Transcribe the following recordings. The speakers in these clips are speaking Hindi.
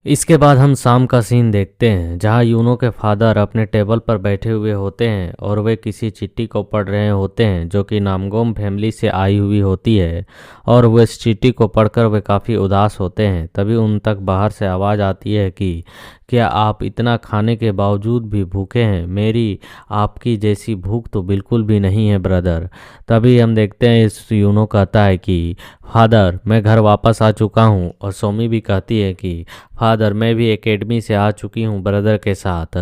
इसके बाद हम शाम का सीन देखते हैं जहां यूनो के फादर अपने टेबल पर बैठे हुए होते हैं और वे किसी चिट्ठी को पढ़ रहे होते हैं जो कि नामगोम फैमिली से आई हुई होती है। और वो इस चिट्ठी को पढ़कर वे काफ़ी उदास होते हैं। तभी उन तक बाहर से आवाज़ आती है कि क्या आप इतना खाने के बावजूद भी भूखे हैं? मेरी आपकी जैसी भूख तो बिल्कुल भी नहीं है ब्रदर। तभी हम देखते हैं इस यूनो कहता है कि फादर मैं घर वापस आ चुका हूँ। और सोमी भी कहती है कि फादर मैं भी एकेडमी से आ चुकी हूँ ब्रदर के साथ।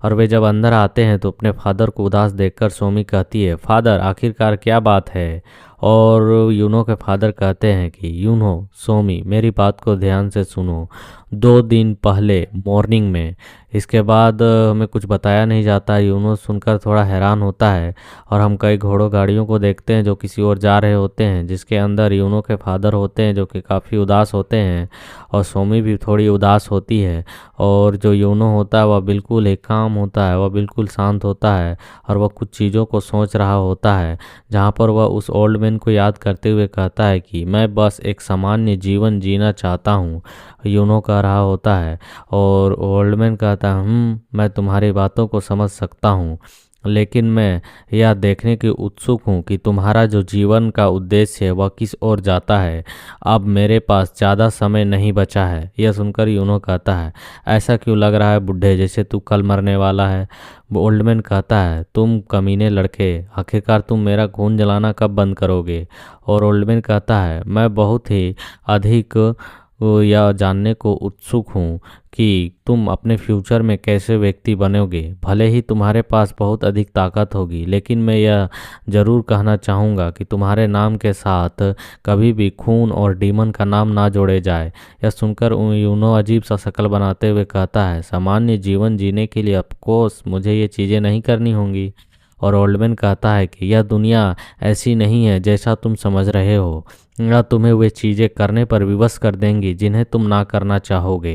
और वे जब अंदर आते हैं तो अपने फादर को उदास देखकर सोमी कहती है फादर आखिरकार क्या बात है। और यूनो के फादर कहते हैं कि यूनो सोमी मेरी बात को ध्यान से सुनो। 2 दिन पहले मॉर्निंग में इसके बाद हमें कुछ बताया नहीं जाता। यूनो सुनकर थोड़ा हैरान होता है और हम कई घोड़ों गाड़ियों को देखते हैं जो किसी ओर जा रहे होते हैं जिसके अंदर यूनो के फादर होते हैं जो कि काफ़ी उदास होते हैं। और सोमी भी थोड़ी उदास होती है। और जो यूनो होता है वह बिल्कुल एक काम होता है, वह बिल्कुल शांत होता है और वह कुछ चीज़ों को सोच रहा होता है। जहाँ पर वह उस ओल्ड मैन को याद करते हुए कहता है कि मैं बस एक सामान्य जीवन जीना चाहता हूँ, यूनो कह रहा होता है। और ओल्ड मैन कहता है मैं तुम्हारी बातों को समझ सकता हूँ, लेकिन मैं यह देखने की उत्सुक हूँ कि तुम्हारा जो जीवन का उद्देश्य है वह किस ओर जाता है। अब मेरे पास ज़्यादा समय नहीं बचा है। यह सुनकर यूनो कहता है ऐसा क्यों लग रहा है बुढ़े, जैसे तू कल मरने वाला है? ओल्डमैन कहता है तुम कमीने लड़के, आखिरकार तुम मेरा खून जलाना कब बंद करोगे? और ओल्डमैन कहता है मैं बहुत ही अधिक यह जानने को उत्सुक हूँ कि तुम अपने फ्यूचर में कैसे व्यक्ति बनोगे। भले ही तुम्हारे पास बहुत अधिक ताकत होगी, लेकिन मैं यह ज़रूर कहना चाहूँगा कि तुम्हारे नाम के साथ कभी भी खून और डीमन का नाम ना जोड़े जाए। यह सुनकर यूनो अजीब सा शक्ल बनाते हुए कहता है सामान्य जीवन जीने के लिए ऑफकोर्स मुझे ये चीज़ें नहीं करनी होंगी। और ओल्डमैन कहता है कि यह दुनिया ऐसी नहीं है जैसा तुम समझ रहे हो, या तुम्हें वे चीज़ें करने पर विवश कर देंगी जिन्हें तुम ना करना चाहोगे।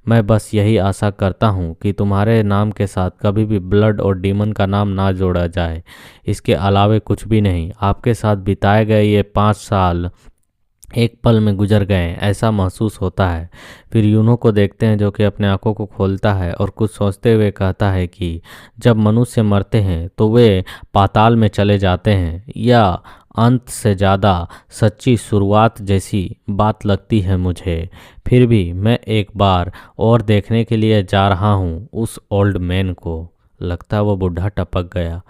मैं बस यही आशा करता हूँ कि तुम्हारे नाम के साथ कभी भी ब्लड और डीमन का नाम ना जोड़ा जाए। इसके अलावे कुछ भी नहीं। आपके साथ बिताए गए ये 5 साल एक पल में गुजर गए ऐसा महसूस होता है। फिर यूनो को देखते हैं जो कि अपने आंखों को खोलता है और कुछ सोचते हुए कहता है कि जब मनुष्य मरते हैं तो वे पाताल में चले जाते हैं, या अंत से ज़्यादा सच्ची शुरुआत जैसी बात लगती है मुझे। फिर भी मैं एक बार और देखने के लिए जा रहा हूँ उस ओल्ड मैन को। लगता है वो बूढ़ा टपक गया।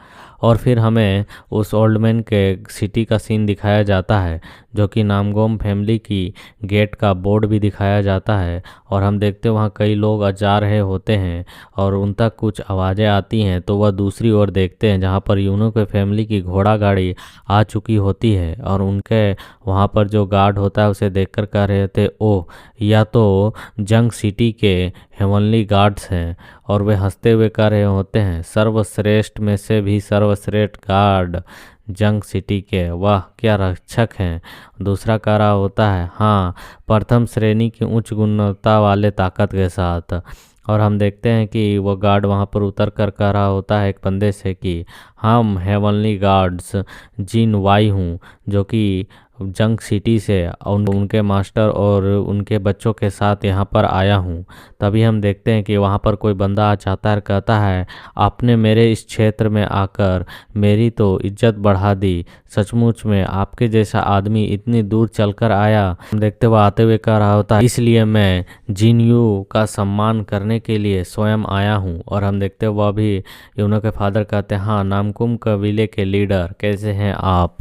और फिर हमें उस ओल्ड मैन के सिटी का सीन दिखाया जाता है जो कि नामगोम फैमिली की गेट का बोर्ड भी दिखाया जाता है। और हम देखते हैं वहाँ कई लोग जा रहे होते हैं और उन तक कुछ आवाज़ें आती हैं, तो वह दूसरी ओर देखते हैं जहाँ पर यूनो के फैमिली की घोड़ा गाड़ी आ चुकी होती है। और उनके वहाँ पर जो गार्ड होता है उसे देखकर कह रहे थे ओह या तो जंग सिटी के हेवनली गार्ड्स हैं। और वे हंसते हुए कह रहे होते हैं सर्वश्रेष्ठ में से भी सर्वश्रेष्ठ गार्ड जंग सिटी के, वाह क्या रक्षक हैं। दूसरा कह रहा होता है हाँ, प्रथम श्रेणी की उच्च गुणवत्ता वाले ताकत के साथ। और हम देखते हैं कि वो गार्ड वहाँ पर उतर कर कह रहा होता है एक बंदे से कि हम हेवनली गार्ड्स जिन वाई हूँ जो कि जंग सिटी से उनके मास्टर और उनके बच्चों के साथ यहाँ पर आया हूँ। तभी हम देखते हैं कि वहाँ पर कोई बंदा आ जाता है और कहता है आपने मेरे इस क्षेत्र में आकर मेरी तो इज्जत बढ़ा दी। सचमुच में आपके जैसा आदमी इतनी दूर चलकर आया। हम देखते हुए आते हुए कह रहा होता है इसलिए मैं जिनयू का सम्मान करने के लिए स्वयं आया हूँ। और हम देखते हुए वह भी यूनो के फादर कहते हैं हाँ नामकुम कबीले के लीडर कैसे हैं आप।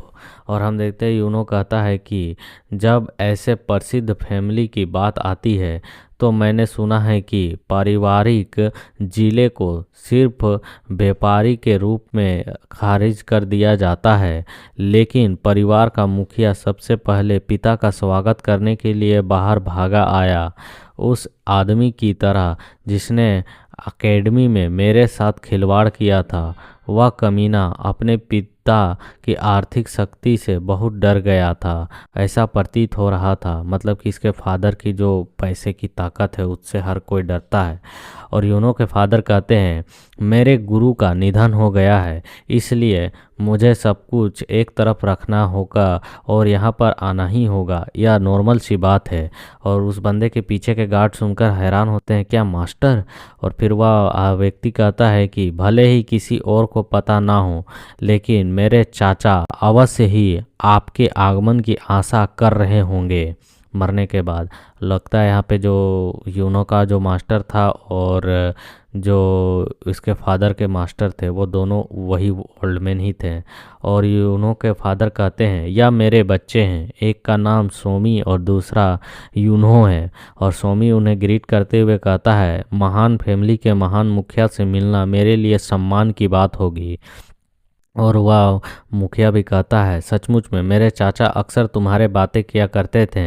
और हम देखते हैं यूनो कहता है कि जब ऐसे प्रसिद्ध फैमिली की बात आती है तो मैंने सुना है कि पारिवारिक जिले को सिर्फ व्यापारी के रूप में खारिज कर दिया जाता है, लेकिन परिवार का मुखिया सबसे पहले पिता का स्वागत करने के लिए बाहर भागा आया, उस आदमी की तरह जिसने एकेडमी में मेरे साथ खिलवाड़ किया था। वह कमीना अपने पिता की आर्थिक शक्ति से बहुत डर गया था। ऐसा प्रतीत हो रहा था, मतलब कि इसके फादर की जो पैसे की ताकत है उससे हर कोई डरता है। और यूनो के फादर कहते हैं, मेरे गुरु का निधन हो गया है, इसलिए मुझे सब कुछ एक तरफ रखना होगा और यहाँ पर आना ही होगा। यह नॉर्मल सी बात है। और उस बंदे के पीछे के गार्ड सुनकर हैरान होते हैं, क्या मास्टर? और फिर वह व्यक्ति कहता है कि भले ही किसी और को पता ना हो, लेकिन मेरे चाचा अवश्य ही आपके आगमन की आशा कर रहे होंगे। मरने के बाद लगता है यहाँ पे जो यूनो का जो मास्टर था और जो इसके फादर के मास्टर थे वो दोनों वही ओल्ड मैन ही थे। और यूनो के फादर कहते हैं, या मेरे बच्चे हैं, एक का नाम सोमी और दूसरा यूनो है। और सोमी उन्हें ग्रीट करते हुए कहता है, महान फैमिली के महान मुखिया से मिलना मेरे लिए सम्मान की बात होगी। और वह मुखिया भी कहता है, सचमुच में मेरे चाचा अक्सर तुम्हारे बातें किया करते थे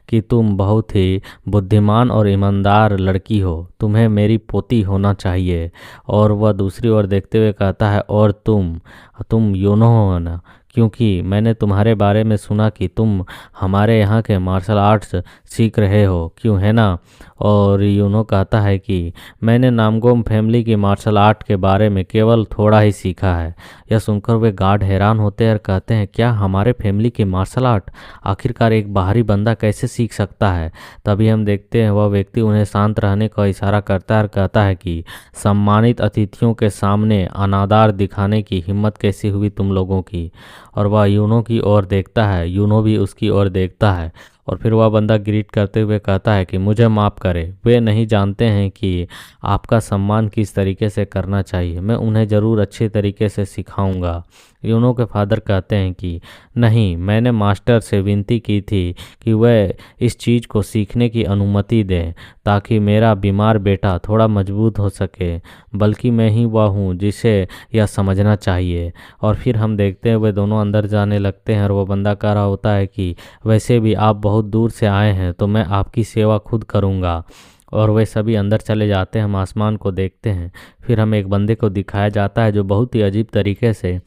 कि तुम बहुत ही बुद्धिमान और ईमानदार लड़की हो, तुम्हें मेरी पोती होना चाहिए। और वह दूसरी ओर देखते हुए कहता है, और तुम यूनो हो ना, क्योंकि मैंने तुम्हारे बारे में सुना कि तुम हमारे यहाँ के मार्शल आर्ट्स सीख रहे हो, क्यों है ना? और यूनो कहता है कि मैंने नामगोम फैमिली की मार्शल आर्ट के बारे में केवल थोड़ा ही सीखा है। यह सुनकर वे गार्ड हैरान होते हैं और कहते हैं, क्या हमारे फैमिली की मार्शल आर्ट? आखिरकार एक बाहरी बंदा कैसे सीख सकता है? तभी हम देखते हैं वह व्यक्ति उन्हें शांत रहने का इशारा करता है और कहता है कि सम्मानित अतिथियों के सामने अनादर दिखाने की हिम्मत कैसी हुई तुम लोगों की? और वह यूनो की ओर देखता है, यूनो भी उसकी ओर देखता है। और फिर वह बंदा ग्रीट करते हुए कहता है कि मुझे माफ़ करें, वे नहीं जानते हैं कि आपका सम्मान किस तरीके से करना चाहिए। मैं उन्हें ज़रूर अच्छे तरीके से सिखाऊंगा। यूनो के फादर कहते हैं कि नहीं, मैंने मास्टर से विनती की थी कि वह इस चीज़ को सीखने की अनुमति दें ताकि मेरा बीमार बेटा थोड़ा मजबूत हो सके, बल्कि मैं ही वह हूँ जिसे यह समझना चाहिए। और फिर हम देखते हैं वे दोनों अंदर जाने लगते हैं और वह बंदा कह रहा होता है कि वैसे भी आप बहुत दूर से आए हैं तो मैं आपकी सेवा खुद करूँगा। और वे सभी अंदर चले जाते हैं। हम आसमान को देखते हैं। फिर हमें एक बंदे को दिखाया जाता है जो बहुत ही अजीब तरीके से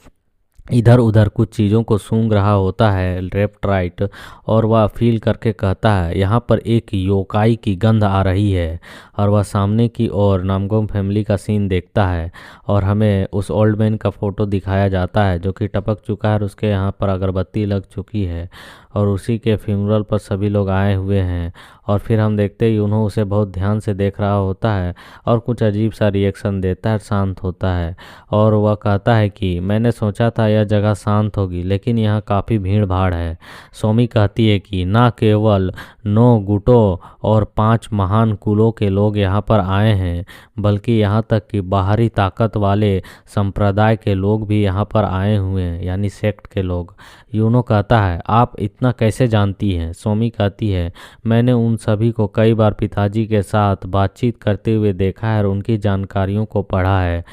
इधर उधर कुछ चीज़ों को सूंघ रहा होता है, रेप्टाइट। और वह फील करके कहता है, यहाँ पर एक योकाई की गंध आ रही है। और वह सामने की ओर नामगोम फैमिली का सीन देखता है और हमें उस ओल्ड मैन का फ़ोटो दिखाया जाता है जो कि टपक चुका है और उसके यहाँ पर अगरबत्ती लग चुकी है और उसी के फ्यूनरल पर सभी लोग आए हुए हैं। और फिर हम देखते ही उन्होंने उसे बहुत ध्यान से देख रहा होता है और कुछ अजीब सा रिएक्शन देता है, शांत होता है। और वह कहता है कि मैंने सोचा था यह जगह शांत होगी, लेकिन यहाँ काफ़ी भीड़ भाड़ है। सोमी कहती है कि ना केवल 9 गुटों और 5 महान कुलों के लोग यहाँ पर आए हैं, बल्कि यहाँ तक कि बाहरी ताकत वाले संप्रदाय के लोग भी यहाँ पर आए हुए हैं, यानी सेक्ट के लोग। यूनो कहता है, आप इतना कैसे जानती हैं? सोमी कहती है, मैंने उन सभी को कई बार पिताजी के साथ बातचीत करते हुए देखा है और उनकी जानकारियों को पढ़ा है।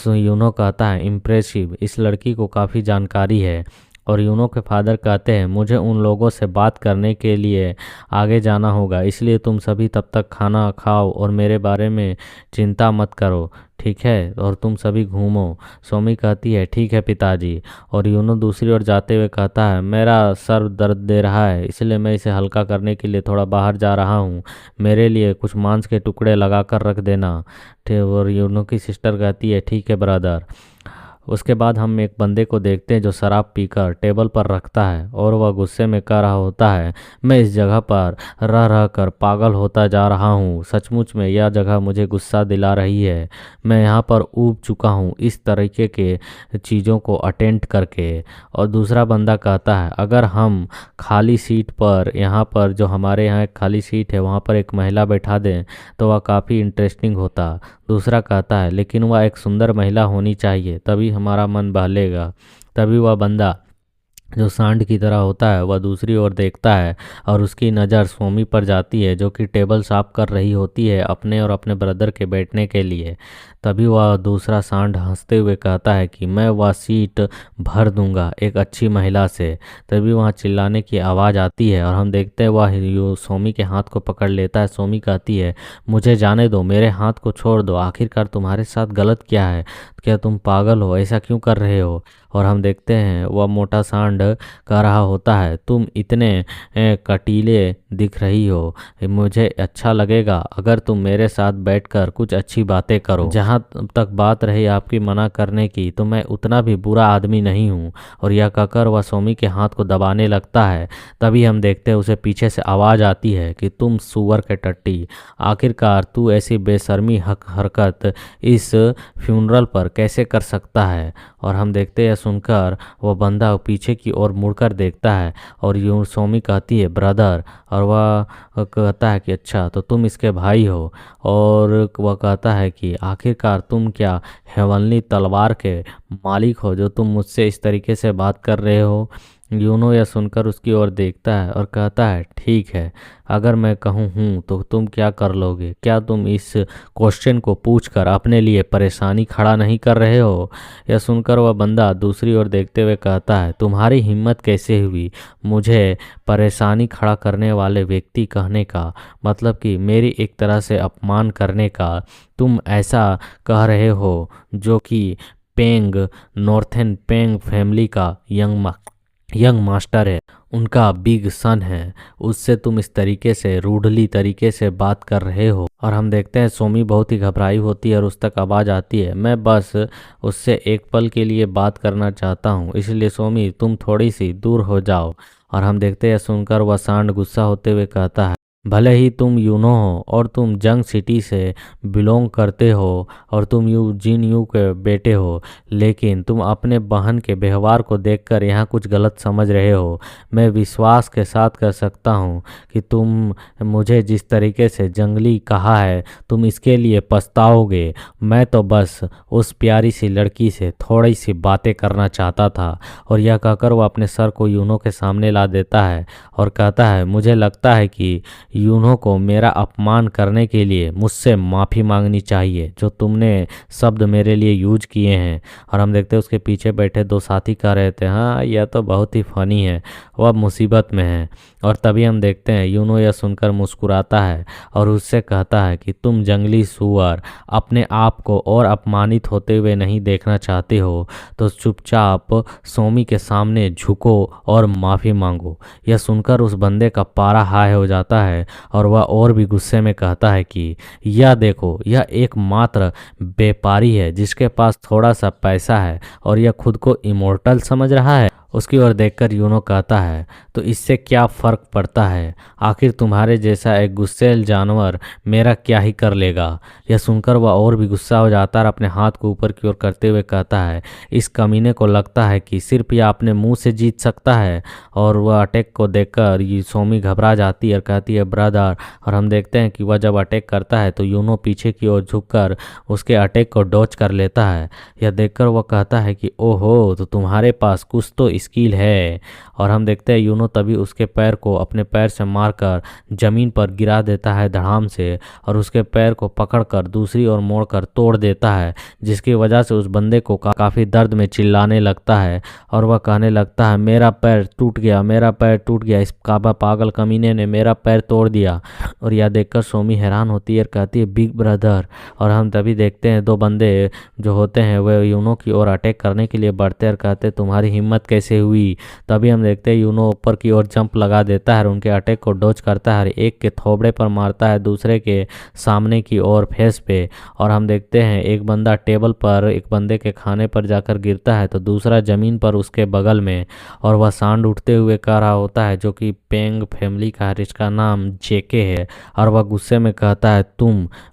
यूनो कहता है, इम्प्रेसिव, इस लड़की को काफ़ी जानकारी है। और यूनो के फादर कहते हैं, मुझे उन लोगों से बात करने के लिए आगे जाना होगा, इसलिए तुम सभी तब तक खाना खाओ और मेरे बारे में चिंता मत करो, ठीक है? और तुम सभी घूमो। सोमी कहती है, ठीक है पिताजी। और यूनो दूसरी ओर जाते हुए कहता है, मेरा सर दर्द दे रहा है, इसलिए मैं इसे हल्का करने के लिए थोड़ा बाहर जा रहा हूँ, मेरे लिए कुछ मांस के टुकड़े लगा कर रख देना, ठीक? और यूनो की सिस्टर कहती है, ठीक है ब्रदर। उसके बाद हम एक बंदे को देखते हैं जो शराब पीकर टेबल पर रखता है और वह गुस्से में कह रहा होता है, मैं इस जगह पर रह रह कर पागल होता जा रहा हूँ, सचमुच में यह जगह मुझे गुस्सा दिला रही है, मैं यहाँ पर ऊब चुका हूँ इस तरीके के चीज़ों को अटेंड करके। और दूसरा बंदा कहता है, अगर हम खाली सीट पर, यहाँ पर जो हमारे यहाँ एक खाली सीट है वहाँ पर एक महिला बैठा दें तो वह काफ़ी इंटरेस्टिंग होता। दूसरा कहता है, लेकिन वह एक सुंदर महिला होनी चाहिए, तभी हमारा मन बहलेगा। तभी वह बंदा जो सांड की तरह होता है वह दूसरी ओर देखता है और उसकी नज़र सोमी पर जाती है जो कि टेबल साफ कर रही होती है अपने और अपने ब्रदर के बैठने के लिए। तभी वह दूसरा सांड हंसते हुए कहता है कि मैं वह सीट भर दूंगा एक अच्छी महिला से। तभी वहाँ चिल्लाने की आवाज़ आती है और हम देखते हैं वह सोमी के हाथ को पकड़ लेता है। सोमी कहती है, मुझे जाने दो, मेरे हाथ को छोड़ दो, आखिरकार तुम्हारे साथ गलत क्या है? क्या तुम पागल हो? ऐसा क्यों कर रहे हो? और हम देखते हैं वह मोटा सांड कह रहा होता है, तुम इतने कटीले दिख रही हो, मुझे अच्छा लगेगा अगर तुम मेरे साथ बैठकर कुछ अच्छी बातें करो। जहाँ तक बात रही आपकी मना करने की, तो मैं उतना भी बुरा आदमी नहीं हूँ। और यह कहकर वह सोमी के हाथ को दबाने लगता है। तभी हम देखते हैं उसे पीछे से आवाज़ आती है कि तुम सुअर के टट्टी, आखिरकार तू ऐसी बेशर्मी हरकत इस फ्यूनरल पर कैसे कर सकता है? और हम देखते हैं सुनकर वह बंदा पीछे की ओर मुड़कर देखता है और यूं सोमी कहती है, ब्रदर। और वह कहता है कि अच्छा, तो तुम इसके भाई हो। और वह कहता है कि आखिरकार तुम क्या हेवनली तलवार के मालिक हो जो तुम मुझसे इस तरीके से बात कर रहे हो? यूनो यह सुनकर उसकी ओर देखता है और कहता है, ठीक है, अगर मैं कहूँ हूँ तो तुम क्या कर लोगे? क्या तुम इस क्वेश्चन को पूछकर अपने लिए परेशानी खड़ा नहीं कर रहे हो? यह सुनकर वह बंदा दूसरी ओर देखते हुए कहता है, तुम्हारी हिम्मत कैसे हुई मुझे परेशानी खड़ा करने वाले व्यक्ति कहने का? मतलब कि मेरी एक तरह से अपमान करने का? तुम ऐसा कह रहे हो जो कि पेंग, नॉर्थन पेंग फैमिली का यंग मास्टर है, उनका बिग सन है, उससे तुम इस तरीके से रूडली तरीके से बात कर रहे हो? और हम देखते हैं सोमी बहुत ही घबराई होती है और उस तक आवाज़ आती है, मैं बस उससे एक पल के लिए बात करना चाहता हूँ, इसलिए सोमी तुम थोड़ी सी दूर हो जाओ। और हम देखते हैं सुनकर वह सांड गुस्सा होते हुए कहता है, भले ही तुम यूनो हो और तुम जंग सिटी से बिलोंग करते हो और तुम जिन यू के बेटे हो, लेकिन तुम अपने बहन के व्यवहार को देखकर यहाँ कुछ गलत समझ रहे हो। मैं विश्वास के साथ कह सकता हूँ कि तुम मुझे जिस तरीके से जंगली कहा है, तुम इसके लिए पछताओगे। मैं तो बस उस प्यारी सी लड़की से थोड़ी सी बातें करना चाहता था। और यह कहकर वह अपने सर को यूनो के सामने ला देता है और कहता है, मुझे लगता है कि यूनो को मेरा अपमान करने के लिए मुझसे माफ़ी मांगनी चाहिए, जो तुमने शब्द मेरे लिए यूज किए हैं। और हम देखते हैं उसके पीछे बैठे दो साथी कह रहे थे, हाँ यह तो बहुत ही फनी है, वह मुसीबत में है। और तभी हम देखते हैं यूनो यह सुनकर मुस्कुराता है और उससे कहता है कि तुम जंगली सुअर अपने आप को और अपमानित होते हुए नहीं देखना चाहते हो तो चुपचाप सोमी के सामने झुको और माफ़ी मांगो। यह सुनकर उस बंदे का पारा हाई हो जाता है और वह और भी गुस्से में कहता है कि यह देखो, यह एकमात्र व्यापारी है जिसके पास थोड़ा सा पैसा है और यह खुद को इमोर्टल समझ रहा है। उसकी ओर देखकर यूनो कहता है, तो इससे क्या फ़र्क पड़ता है? आखिर तुम्हारे जैसा एक गुस्सैल जानवर मेरा क्या ही कर लेगा? यह सुनकर वह और भी गुस्सा हो जाता है और अपने हाथ को ऊपर की ओर करते हुए कहता है, इस कमीने को लगता है कि सिर्फ यह अपने मुंह से जीत सकता है। और वह अटैक को देखकर ये सोमी घबरा जाती है और कहती है, ब्रदर। और हम देखते हैं कि वह जब अटैक करता है तो यूनो पीछे की ओर झुककर उसके अटैक को डॉच कर लेता है। यह देखकर वह कहता है कि ओहो, तो तुम्हारे पास कुछ तो स्किल है। और हम देखते हैं यूनो तभी उसके पैर को अपने पैर से मारकर जमीन पर गिरा देता है धड़ाम से और उसके पैर को पकड़कर दूसरी ओर मोड़कर तोड़ देता है, जिसकी वजह से उस बंदे को काफ़ी दर्द में चिल्लाने लगता है और वह कहने लगता है, मेरा पैर टूट गया, मेरा पैर टूट गया, इस काबा पागल कमीने ने मेरा पैर तोड़ दिया। और यह देखकर सोमी हैरान होती है और कहती है, बिग ब्रदर। और हम तभी देखते हैं दो बंदे जो होते हैं वे यूनो की ओर अटैक करने के लिए बढ़ते और कहते, तुम्हारी हिम्मत कैसे हुई? तभी हम देखते हैं यूनो ऊपर की ओर जंप लगा देता है और उनके अटैक को डॉच करता है, एक के थोबड़े पर मारता है, दूसरे के सामने की ओर फेस पे। और हम देखते हैं एक बंदा टेबल पर एक बंदे के खाने पर जाकर गिरता है तो दूसरा जमीन पर उसके बगल में। और वह सांड उठते हुए कह रहा होता है, जो कि पेंग फैमिली का है, जिसका नाम जेके है। और वह गुस्से में कहता है,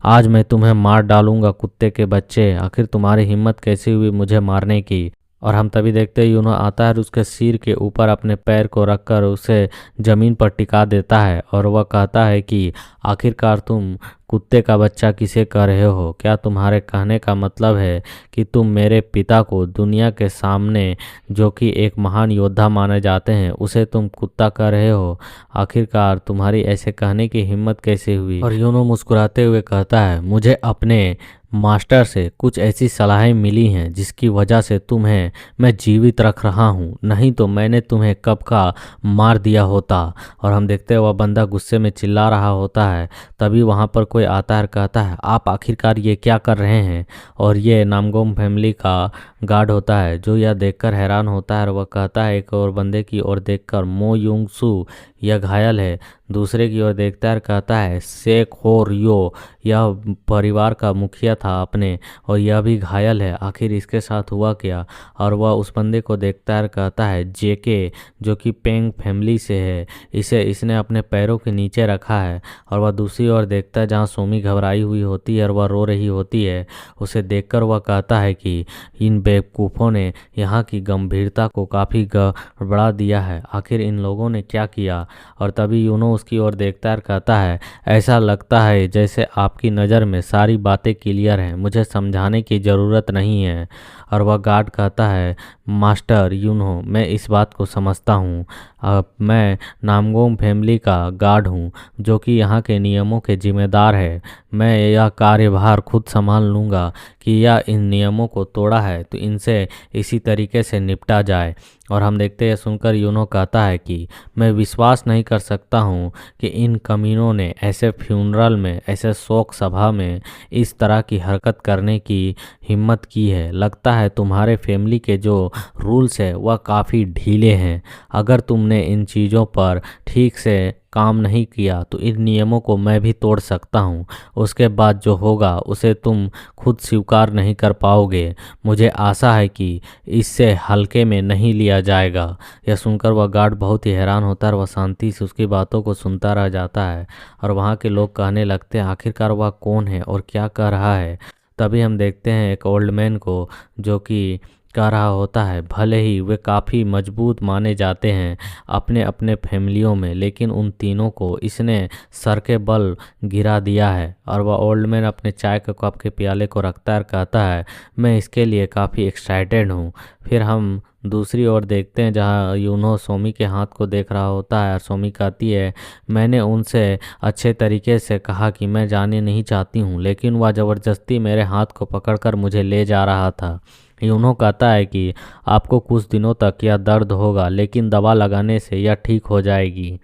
आज मैं तुम्हें मार डालूंगा कुत्ते के बच्चे, आखिर तुम्हारी हिम्मत कैसी हुई मुझे मारने की? और हम तभी देखते हैं यूनो आता है और उसके सिर के ऊपर अपने पैर को रखकर उसे ज़मीन पर टिका देता है और वह कहता है कि आखिरकार तुम कुत्ते का बच्चा किसे कह रहे हो? क्या तुम्हारे कहने का मतलब है कि तुम मेरे पिता को दुनिया के सामने, जो कि एक महान योद्धा माने जाते हैं, उसे तुम कुत्ता कह रहे हो? आखिरकार तुम्हारी ऐसे कहने की हिम्मत कैसे हुई? और यूनो मुस्कुराते हुए कहता है, मुझे अपने मास्टर से कुछ ऐसी सलाहें मिली हैं जिसकी वजह से तुम्हें मैं जीवित रख रहा हूँ, नहीं तो मैंने तुम्हें कब का मार दिया होता। और हम देखते हैं वह बंदा गुस्से में चिल्ला रहा होता है। तभी वहाँ पर कोई आता है और कहता है, आप आखिरकार ये क्या कर रहे हैं? और ये नामगोम फैमिली का गार्ड होता है जो यह देखकर हैरान होता है और वह कहता है एक और बंदे की ओर देखकर, मो यूंग सू यह घायल है। दूसरे की ओर देखता है और कहता है, शेख होर यो यह परिवार का मुखिया था अपने और यह भी घायल है, आखिर इसके साथ हुआ क्या? और वह उस बंदे को देखता है और कहता है, जेके जो कि पेंग फैमिली से है, इसे इसने अपने पैरों के नीचे रखा है। और वह दूसरी ओर देखता है जहाँ सोमी घबराई हुई होती है और वह रो रही होती है। उसे देखकर वह कहता है कि इन बेवकूफ़ों ने यहाँ की गंभीरता को काफ़ी गड़बड़ा दिया है, आखिर इन लोगों ने क्या किया? और तभी यूनो उसकी ओर देखता है और कहता है, ऐसा लगता है जैसे आपकी नज़र में सारी बातें क्लियर हैं, मुझे समझाने की ज़रूरत नहीं है। और वह गार्ड कहता है, मास्टर यूनो मैं इस बात को समझता हूँ, अब मैं नामगोम फैमिली का गार्ड हूँ जो कि यहाँ के नियमों के जिम्मेदार है। मैं यह कार्यभार खुद संभाल लूँगा कि यह इन नियमों को तोड़ा है तो इनसे इसी तरीके से निपटा जाए। और हम देखते हैं सुनकर यूनो कहता है कि मैं विश्वास नहीं कर सकता हूँ कि इन कमीनों ने ऐसे फ्यूनरल में, ऐसे शोक सभा में इस तरह की हरकत करने की हिम्मत की है। लगता है तुम्हारे फैमिली के जो रूल्स है वह काफ़ी ढीले हैं। अगर तुमने इन चीज़ों पर ठीक से काम नहीं किया तो इन नियमों को मैं भी तोड़ सकता हूँ। उसके बाद जो होगा उसे तुम खुद स्वीकार नहीं कर पाओगे। मुझे आशा है कि इससे हल्के में नहीं लिया जाएगा। यह सुनकर वह गार्ड बहुत ही हैरान होता है और वह शांति से उसकी बातों को सुनता रह जाता है। और वहाँ के लोग कहने लगते हैं, आखिरकार वह कौन है और क्या कह रहा है? तभी हम देखते हैं एक ओल्ड मैन को जो कि कह रहा होता है, भले ही वे काफ़ी मजबूत माने जाते हैं अपने अपने फैमिलियों में, लेकिन उन तीनों को इसने सर के बल गिरा दिया है। और वह ओल्ड मैन अपने चाय के कप के प्याले को रखता है और कहता है, मैं इसके लिए काफ़ी एक्साइटेड हूँ। फिर हम दूसरी ओर देखते हैं जहाँ यूनो सोमी के हाथ को देख रहा होता है और सोमी कहती है, मैंने उनसे अच्छे तरीके से कहा कि मैं जाने नहीं चाहती हूँ, लेकिन वह ज़बरदस्ती मेरे हाथ को पकड़कर मुझे ले जा रहा था। यूनो कहता है कि आपको कुछ दिनों तक यह दर्द होगा, लेकिन दवा लगाने से यह ठीक हो जाएगी।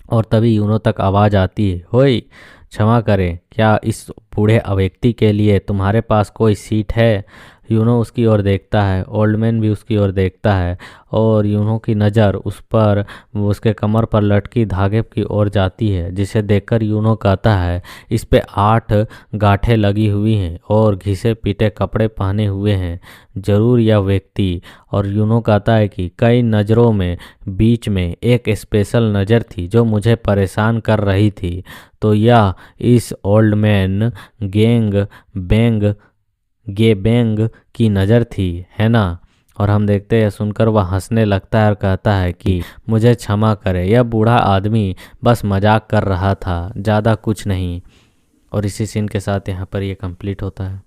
और तभी यूनो तक आवाज़ आती है, होई क्षमा करें, क्या इस बूढ़े व्यक्ति के लिए तुम्हारे पास कोई सीट है? यूनो उसकी ओर देखता है, ओल्ड मैन भी उसकी ओर देखता है और यूनो की नज़र उस पर, उसके कमर पर लटकी धागे की ओर जाती है, जिसे देखकर यूनो कहता है, इस पे 8 गांठें लगी हुई हैं और घिसे पीटे कपड़े पहने हुए हैं, ज़रूर यह व्यक्ति। और यूनो कहता है कि कई नज़रों में बीच में एक स्पेशल नज़र थी जो मुझे परेशान कर रही थी, तो यह इस ओल्ड मैन गे बेंग की नज़र थी, है ना? और हम देखते हैं सुनकर वह हंसने लगता है और कहता है कि मुझे क्षमा करे, यह बूढ़ा आदमी बस मजाक कर रहा था, ज़्यादा कुछ नहीं। और इसी सीन के साथ यहाँ पर ये कंप्लीट होता है।